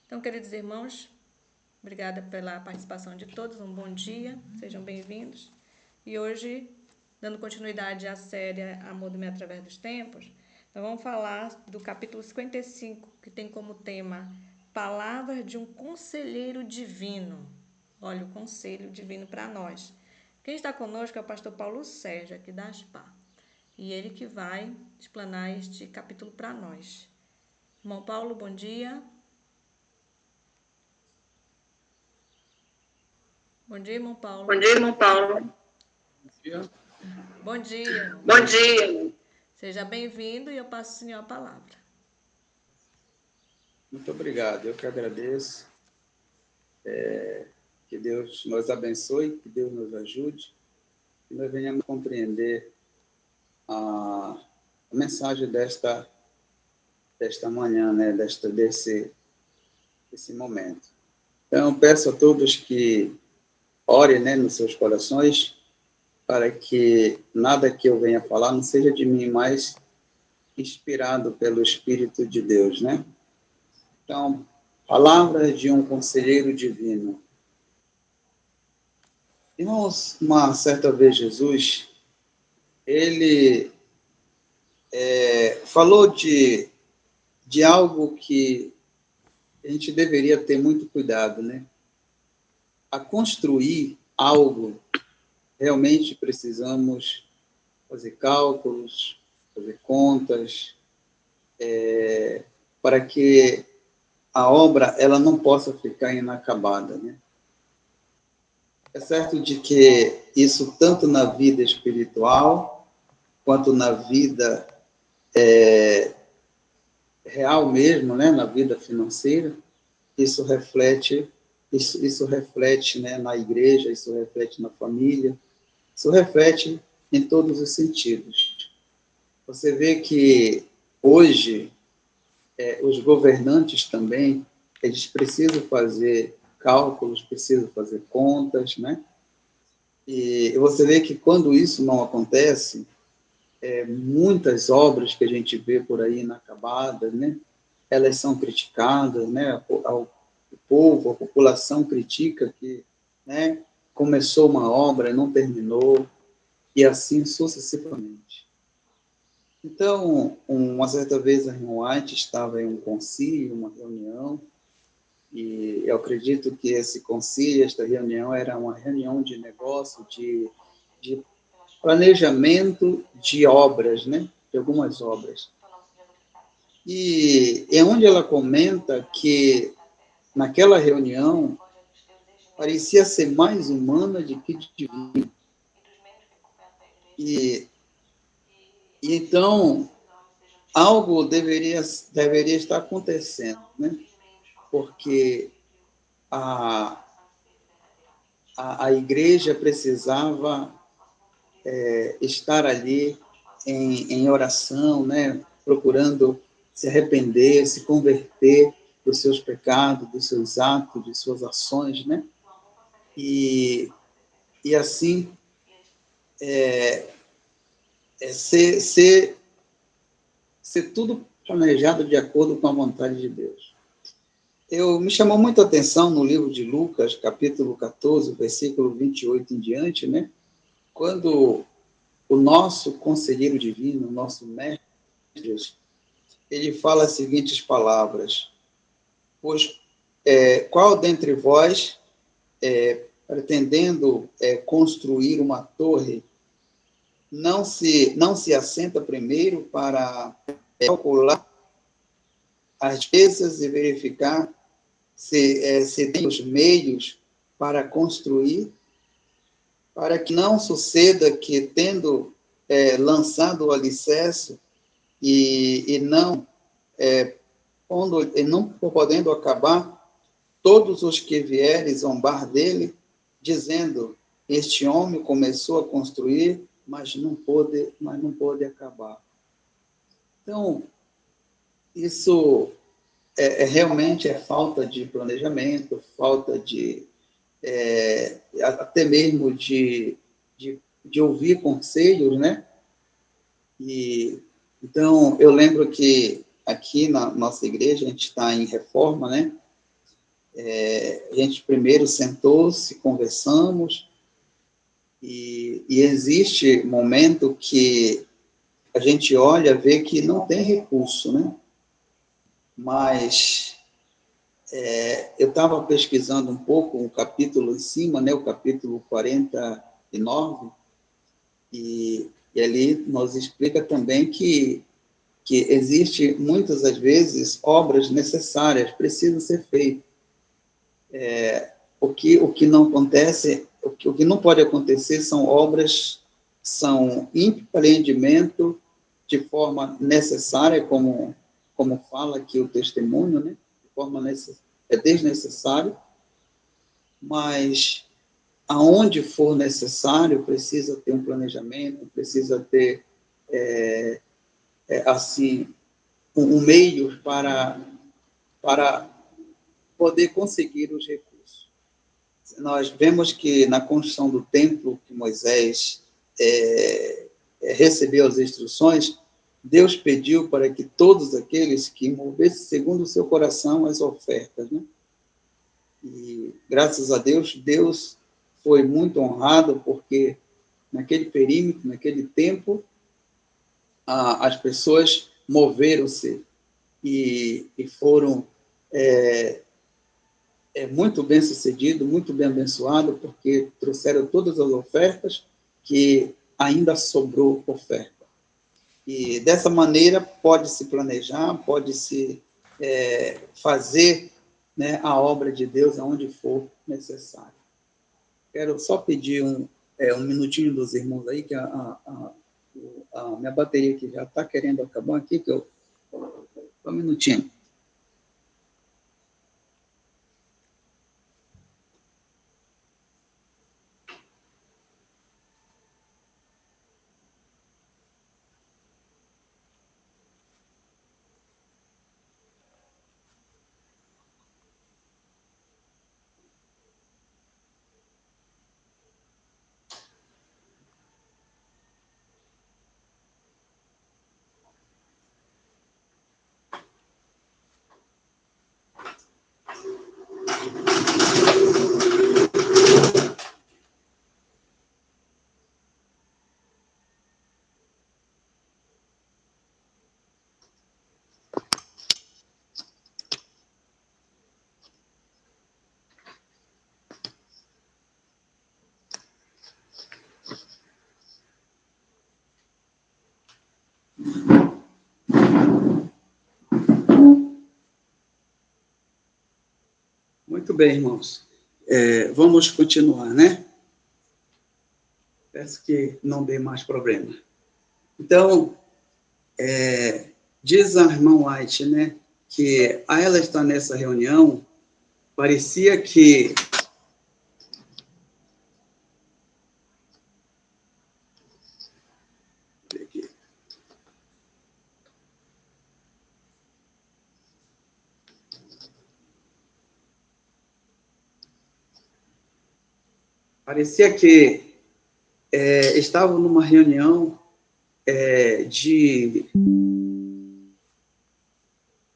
Então, queridos irmãos, obrigada pela participação de todos, um bom dia, sejam bem-vindos. E hoje, dando continuidade à série Amor do Meio através dos Tempos, nós vamos falar do capítulo 55, que tem como tema Palavras de um Conselheiro Divino. Olha, o Conselho Divino para nós. Quem está conosco é o pastor Paulo Sérgio, aqui da ASPAR, e ele que vai explanar este capítulo para nós. Irmão Paulo, bom dia. Bom dia, irmão Paulo. Bom dia, irmão Paulo. Bom dia, irmão. Bom dia. Seja bem-vindo e eu passo ao senhor a palavra. Muito obrigado, eu que agradeço. Que Deus nos abençoe, que Deus nos ajude, que nós venhamos compreender a mensagem desta manhã, né? Desse momento. Então, peço a todos que orem, né, nos seus corações, para que nada que eu venha falar não seja de mim, mas inspirado pelo Espírito de Deus, né? Então, palavras de um conselheiro divino. Irmãos, uma certa vez Jesus, ele falou de algo que a gente deveria ter muito cuidado, né? A construir algo, realmente precisamos fazer cálculos, fazer contas, para que a obra ela não possa ficar inacabada, né? É certo de que isso, tanto na vida espiritual, quanto na vida real mesmo, né, na vida financeira, isso reflete, né, na igreja, isso reflete na família, isso reflete em todos os sentidos. Você vê que hoje os governantes também, eles precisam fazer cálculos, precisam fazer contas, né? E você vê que quando isso não acontece, muitas obras que a gente vê por aí inacabadas, né? Elas são criticadas, né? O povo, a população critica que, né, começou uma obra e não terminou, e assim sucessivamente. Então, uma certa vez a irmã White estava em um concílio, uma reunião, e eu acredito que esse concílio, esta reunião, era uma reunião de negócio, de planejamento de obras, né? De algumas obras. E é onde ela comenta que naquela reunião parecia ser mais humana do que divina. E então algo deveria estar acontecendo, né? Porque a igreja precisava estar ali em oração, né? Procurando se arrepender, se converter dos seus pecados, dos seus atos, de suas ações, né? E assim ser tudo planejado de acordo com a vontade de Deus. Me chamou muito a atenção no livro de Lucas, capítulo 14, versículo 28 em diante, né? Quando o nosso conselheiro divino, o nosso mestre, ele fala as seguintes palavras: pois qual dentre vós, pretendendo construir uma torre, não se assenta primeiro para calcular as despesas e verificar se tem os meios para construir, para que não suceda que, tendo lançado o alicerce e não podendo acabar, todos os que vierem zombar dele, dizendo: este homem começou a construir, mas não pôde acabar. Então, isso realmente é falta de planejamento, falta de até mesmo de ouvir conselhos, né? E então eu lembro que aqui na nossa igreja a gente está em reforma, né? A gente primeiro sentou-se, conversamos, e existe momento que a gente olha, vê que não tem recurso, né? Mas eu estava pesquisando um pouco um capítulo em cima, né? O capítulo 49, e ali nos explica também que existe, muitas das vezes, obras necessárias, precisam ser feitas. O que não acontece, o que não pode acontecer são obras, são empreendimento de forma necessária, como fala aqui o testemunho, né? De forma é desnecessário, mas aonde for necessário, precisa ter um planejamento, precisa ter, assim, um meio para poder conseguir os recursos. Nós vemos que na construção do templo que Moisés recebeu as instruções, Deus pediu para que todos aqueles que movessem segundo o seu coração as ofertas, né? E graças a Deus, Deus foi muito honrado, porque naquele perímetro, naquele tempo, as pessoas moveram-se e foram muito bem sucedido, muito bem abençoado, porque trouxeram todas as ofertas, que ainda sobrou oferta. E dessa maneira pode-se planejar, pode-se fazer, né, a obra de Deus aonde for necessário. Quero só pedir um minutinho dos irmãos aí, que a minha bateria aqui já está querendo acabar aqui, que eu... Um minutinho. Muito bem, irmãos. Vamos continuar, né? Peço que não dê mais problema. Então, diz a irmã White, né, que a ela estar nessa reunião, parecia que estavam numa reunião de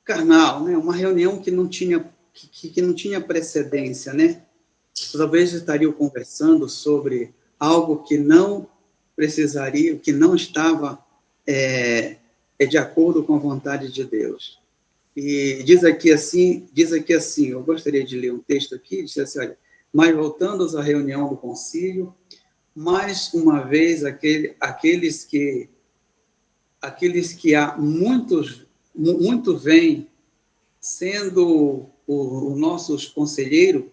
carnal, né? Uma reunião que não tinha que não tinha precedência, né? Talvez estariam conversando sobre algo que não precisaria, que não estava de acordo com a vontade de Deus. E diz aqui assim, eu gostaria de ler um texto aqui, diz assim, olha, mas voltando à reunião do concílio, mais uma vez aqueles que há muito vêm sendo os nossos conselheiros,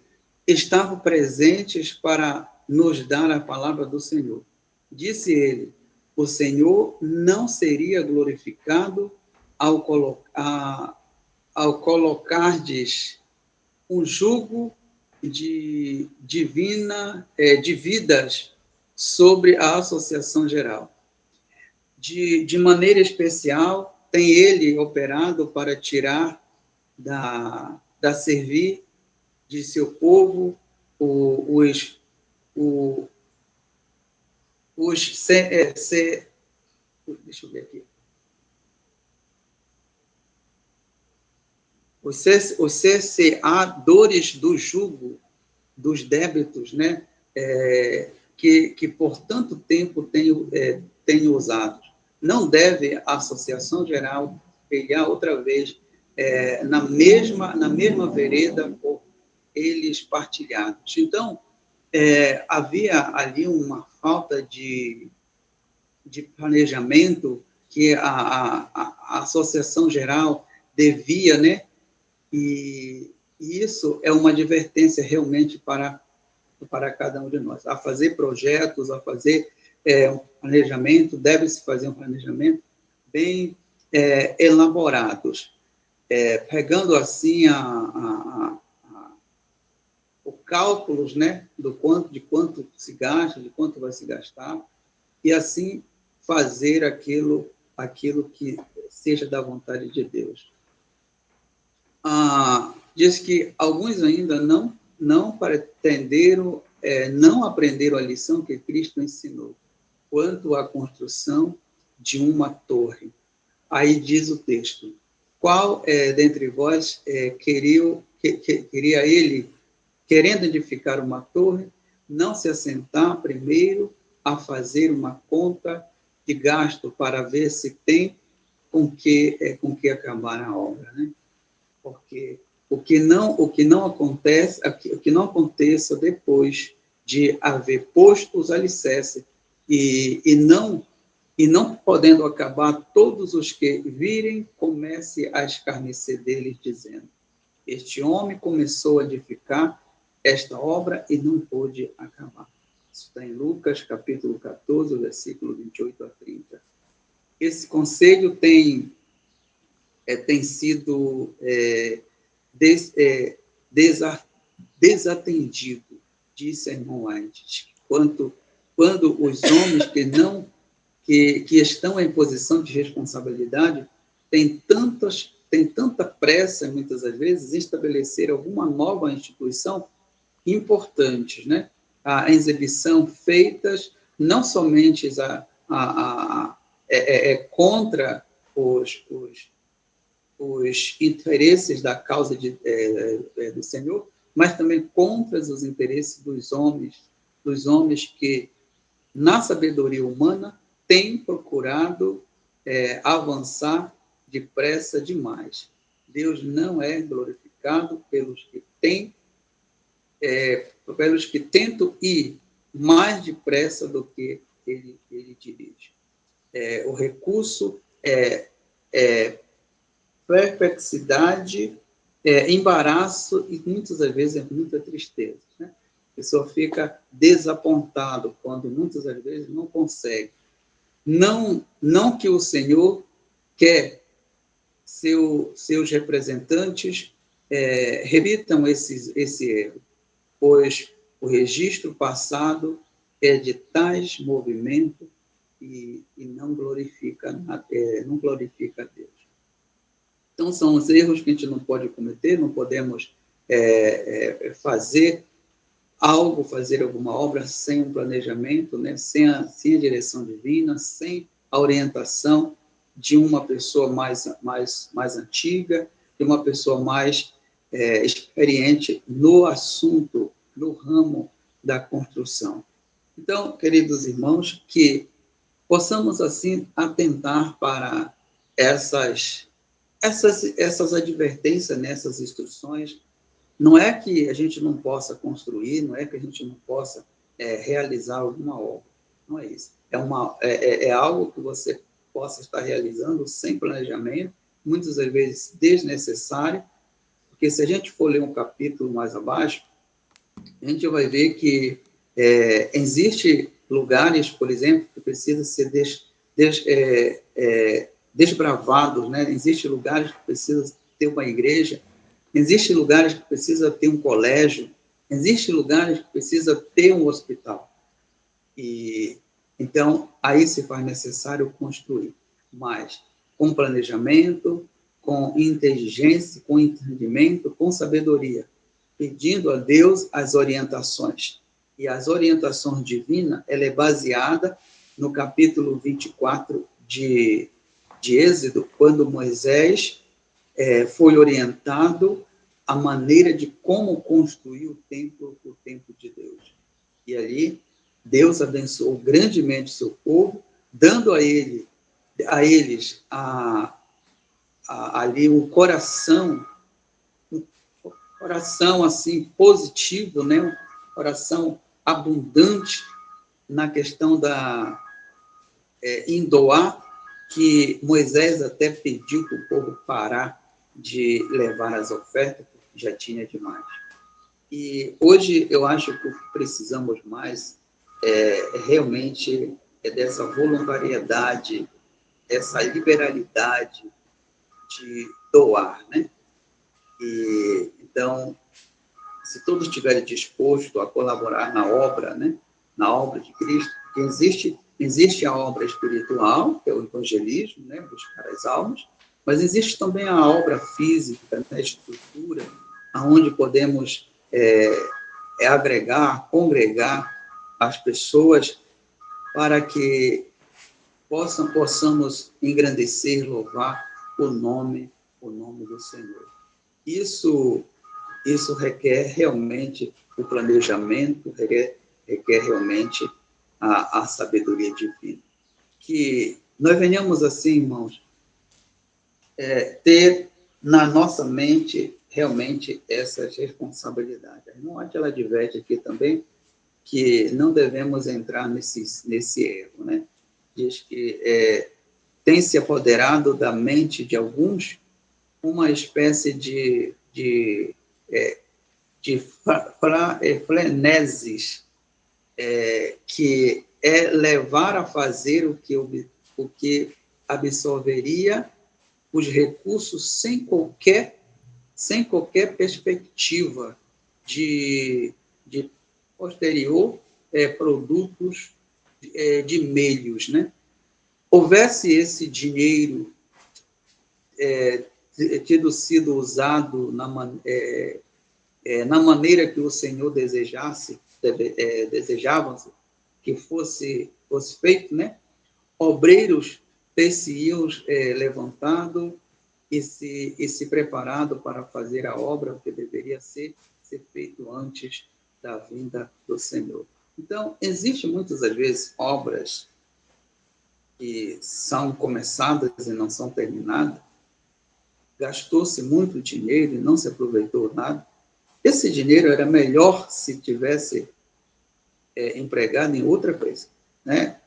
estavam presentes para nos dar a palavra do Senhor. Disse ele, o Senhor não seria glorificado ao colocardes um jugo de vidas sobre a associação geral. De maneira especial, tem ele operado para tirar da servir de seu povo os deixa eu ver aqui. Os cerceadores do jugo, dos débitos, né? Que por tanto tempo tenho usado. Não deve a Associação Geral pegar outra vez na mesma vereda por eles partilhados. Então, havia ali uma falta de planejamento que a Associação Geral devia, né? E isso é uma advertência realmente para cada um de nós. A fazer projetos, a fazer um planejamento, deve-se fazer um planejamento bem elaborados, pegando assim os cálculos, né, de quanto se gasta, de quanto vai se gastar, e assim fazer aquilo que seja da vontade de Deus. Diz que alguns ainda não pretenderam, não aprenderam a lição que Cristo ensinou quanto à construção de uma torre. Aí diz o texto: qual dentre vós queria ele, querendo edificar uma torre, não se assentar primeiro a fazer uma conta de gasto para ver se tem com que acabar a obra, né? Porque o que não aconteça depois de haver posto os alicerces e não podendo acabar, todos os que virem comece a escarnecer deles, dizendo: este homem começou a edificar esta obra e não pôde acabar. Isso está em Lucas, capítulo 14, versículo 28 a 30. Esse conselho tem sido desatendido, disse a irmã White, quando os homens que estão em posição de responsabilidade têm tanta pressa, muitas das vezes, em estabelecer alguma nova instituição importante, né? A exibição feitas não somente contra os interesses da causa do Senhor, mas também contra os interesses dos homens que, na sabedoria humana, têm procurado avançar depressa demais. Deus não é glorificado pelos que tentam ir mais depressa do que ele dirige. O recurso é perplexidade, embaraço e muitas das vezes muita tristeza, né? A pessoa fica desapontado quando muitas das vezes não consegue. Não que o Senhor quer seus representantes repitam esse erro, pois o registro passado é de tais movimentos e não glorifica a Deus. Então, são os erros que a gente não pode cometer, não podemos fazer alguma obra sem um planejamento, né? sem a direção divina, sem a orientação de uma pessoa mais antiga, de uma pessoa mais experiente no assunto, no ramo da construção. Então, queridos irmãos, que possamos, assim, atentar para essas advertências, nessas instruções. Não é que a gente não possa construir, não é que a gente não possa realizar alguma obra. Não é isso. É algo que você possa estar realizando sem planejamento, muitas das vezes desnecessário, porque se a gente for ler um capítulo mais abaixo, a gente vai ver que existem lugares, por exemplo, que precisam ser desbravados, né? Existem lugares que precisam ter uma igreja, existem lugares que precisam ter um colégio, existem lugares que precisam ter um hospital. E então aí se faz necessário construir, mas com planejamento, com inteligência, com entendimento, com sabedoria, pedindo a Deus as orientações. E as orientações divinas, ela é baseada no capítulo 24 de Êxodo, quando Moisés foi orientado a maneira de como construir o templo de Deus. E ali, Deus abençoou grandemente o seu povo, dando a eles ali o coração assim positivo, né? Um coração abundante na questão em doar, que Moisés até pediu para o povo parar de levar as ofertas, porque já tinha demais. E hoje eu acho que o que precisamos mais realmente dessa voluntariedade, essa liberalidade de doar, né? E, então, se todos estiverem dispostos a colaborar na obra, né? Na obra de Cristo, que existe a obra espiritual, que é o evangelismo, né? Buscar as almas, mas existe também a obra física, né? A estrutura, aonde podemos agregar, congregar as pessoas para que possamos engrandecer, louvar o nome do Senhor. Isso requer realmente o planejamento, requer realmente a sabedoria divina. Que nós venhamos assim, irmãos, ter na nossa mente realmente essas responsabilidades. A irmã ela adverte aqui também que não devemos entrar nesse erro, né? Diz que tem se apoderado da mente de alguns uma espécie de freneses, que é levar a fazer o que absorveria os recursos sem qualquer perspectiva de posterior produtos de meios, né? Houvesse esse dinheiro tido sido usado na maneira que o Senhor desejava que fosse feito, né? Obreiros ter-se-iam levantado e se preparado para fazer a obra que deveria ser feito antes da vinda do Senhor. Então, existem muitas das vezes obras que são começadas e não são terminadas, gastou-se muito dinheiro e não se aproveitou nada. Esse dinheiro era melhor se tivesse empregado em outra coisa, né?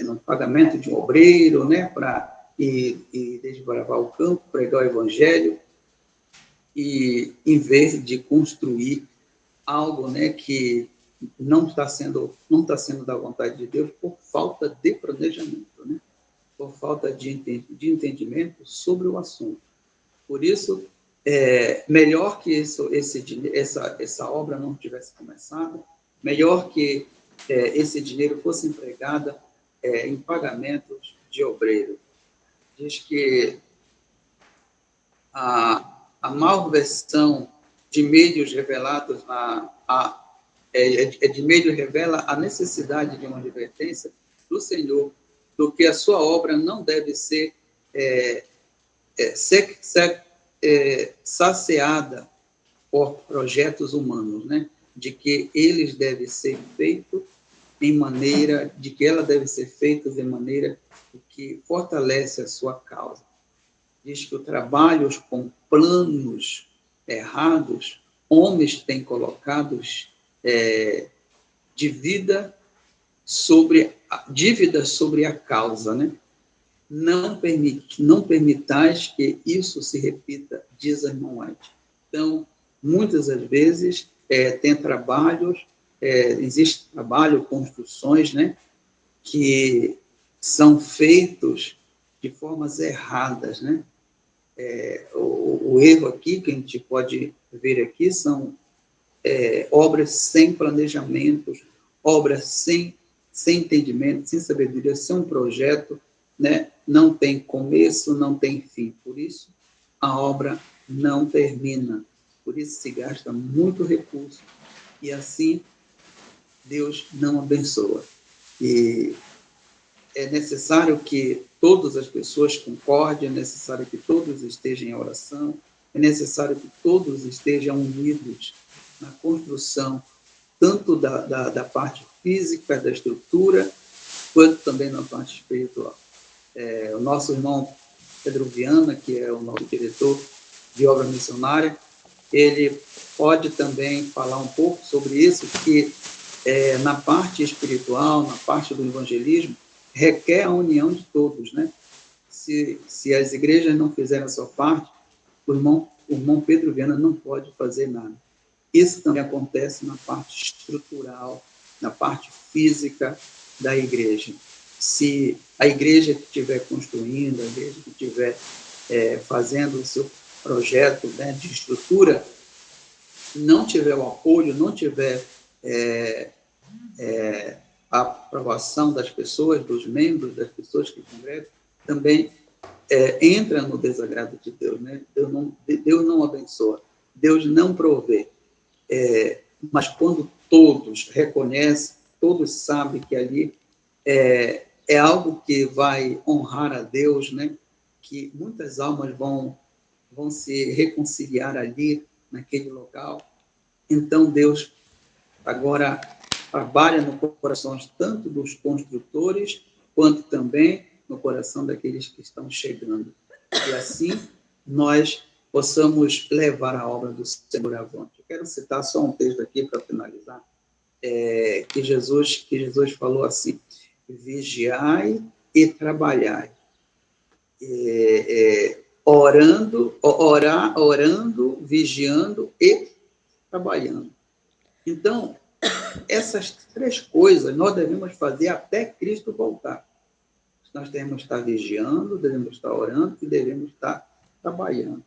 No pagamento de um obreiro, né? Para ir desbravar o campo, pregar o evangelho, e em vez de construir algo, né, que não está sendo da vontade de Deus por falta de planejamento, né? Por falta de entendimento sobre o assunto. Por isso, melhor que essa obra não tivesse começado, melhor que esse dinheiro fosse empregado em pagamentos de obreiro. Diz que a malversão de meios revelados de meios revela a necessidade de uma advertência do Senhor, do que a sua obra não deve ser saciada por projetos humanos, né? De que eles devem ser feitos de que ela deve ser feita de maneira que fortalece a sua causa. Diz que o trabalho com planos errados, homens têm colocados dívida sobre a causa, né? Não permitais que isso se repita, diz a irmã White. Então, muitas das vezes, tem trabalhos, existe trabalho, construções, né, que são feitos de formas erradas, né? O erro aqui, que a gente pode ver aqui, são obras sem planejamentos, obras sem entendimento, sem sabedoria, sem um projeto, né? Não tem começo, não tem fim. Por isso, a obra não termina. Por isso se gasta muito recurso. E assim, Deus não abençoa. E é necessário que todas as pessoas concordem, é necessário que todos estejam em oração, é necessário que todos estejam unidos na construção, tanto da parte física, da estrutura, quanto também na parte espiritual. O nosso irmão Pedro Viana, que é o nosso diretor de obra missionária, ele pode também falar um pouco sobre isso, que na parte espiritual, na parte do evangelismo, requer a união de todos, né? Se as igrejas não fizerem a sua parte, o irmão Pedro Viana não pode fazer nada. Isso também acontece na parte estrutural, na parte física da igreja. Se a igreja que estiver construindo, a igreja que estiver fazendo o seu projeto, né, de estrutura, não tiver o apoio, não tiver a aprovação das pessoas, dos membros, das pessoas que congregam, também entra no desagrado de Deus, né? Deus não abençoa, Deus não provê. Mas quando todos reconhecem, todos sabem que ali é algo que vai honrar a Deus, né? Que muitas almas vão se reconciliar ali, naquele local. Então, Deus agora trabalha no coração tanto dos construtores, quanto também no coração daqueles que estão chegando. E assim, nós possamos levar a obra do Senhor avante. Eu quero citar só um texto aqui para finalizar, que Jesus falou assim: vigiai e trabalhai, orando, vigiando e trabalhando. Então, essas três coisas nós devemos fazer até Cristo voltar. Nós devemos estar vigiando, devemos estar orando e devemos estar trabalhando.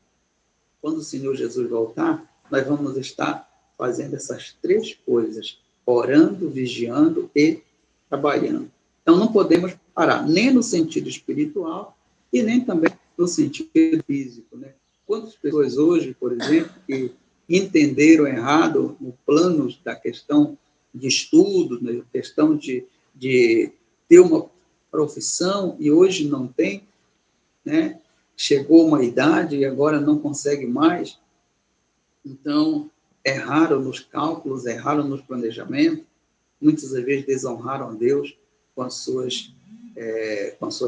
Quando o Senhor Jesus voltar, nós vamos estar fazendo essas três coisas, orando, vigiando e trabalhando. Então, não podemos parar, nem no sentido espiritual e nem também no sentido físico, né? Quantas pessoas hoje, por exemplo, que entenderam errado o plano da questão de estudo, né? Questão de ter uma profissão e hoje não tem, né? Chegou uma idade e agora não consegue mais. Então, erraram nos cálculos, erraram nos planejamentos, muitas vezes desonraram a Deus com as suas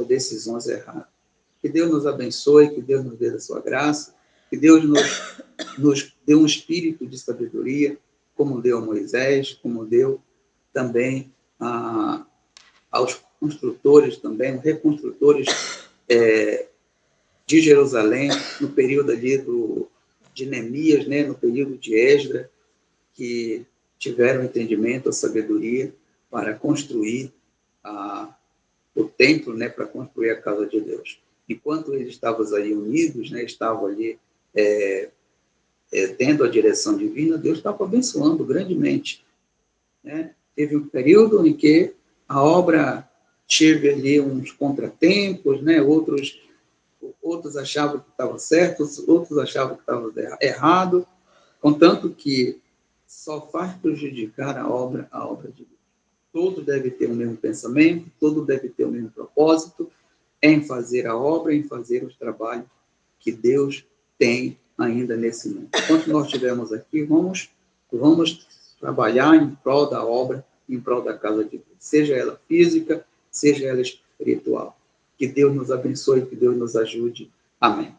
decisões erradas. Que Deus nos abençoe, que Deus nos dê a sua graça, que Deus nos dê um espírito de sabedoria, como deu a Moisés, como deu também aos construtores também, reconstrutores de Jerusalém, no período ali de Neemias, né, no período de Esdras, que tiveram entendimento, a sabedoria para construir o templo, né, para construir a casa de Deus. Enquanto eles estavam ali unidos, né, estavam ali tendo a direção divina, Deus estava abençoando grandemente, né? Teve um período em que a obra teve ali uns contratempos, né? Outros achavam que estava certo, outros achavam que estava errado, contanto que só faz prejudicar a obra de Deus. Todos devem ter o mesmo pensamento, todos devem ter o mesmo propósito, em fazer a obra, em fazer os trabalhos que Deus tem ainda nesse mundo. Enquanto nós estivermos aqui, vamos trabalhar em prol da obra, em prol da casa de Deus, seja ela física, seja ela espiritual. Que Deus nos abençoe, que Deus nos ajude. Amém.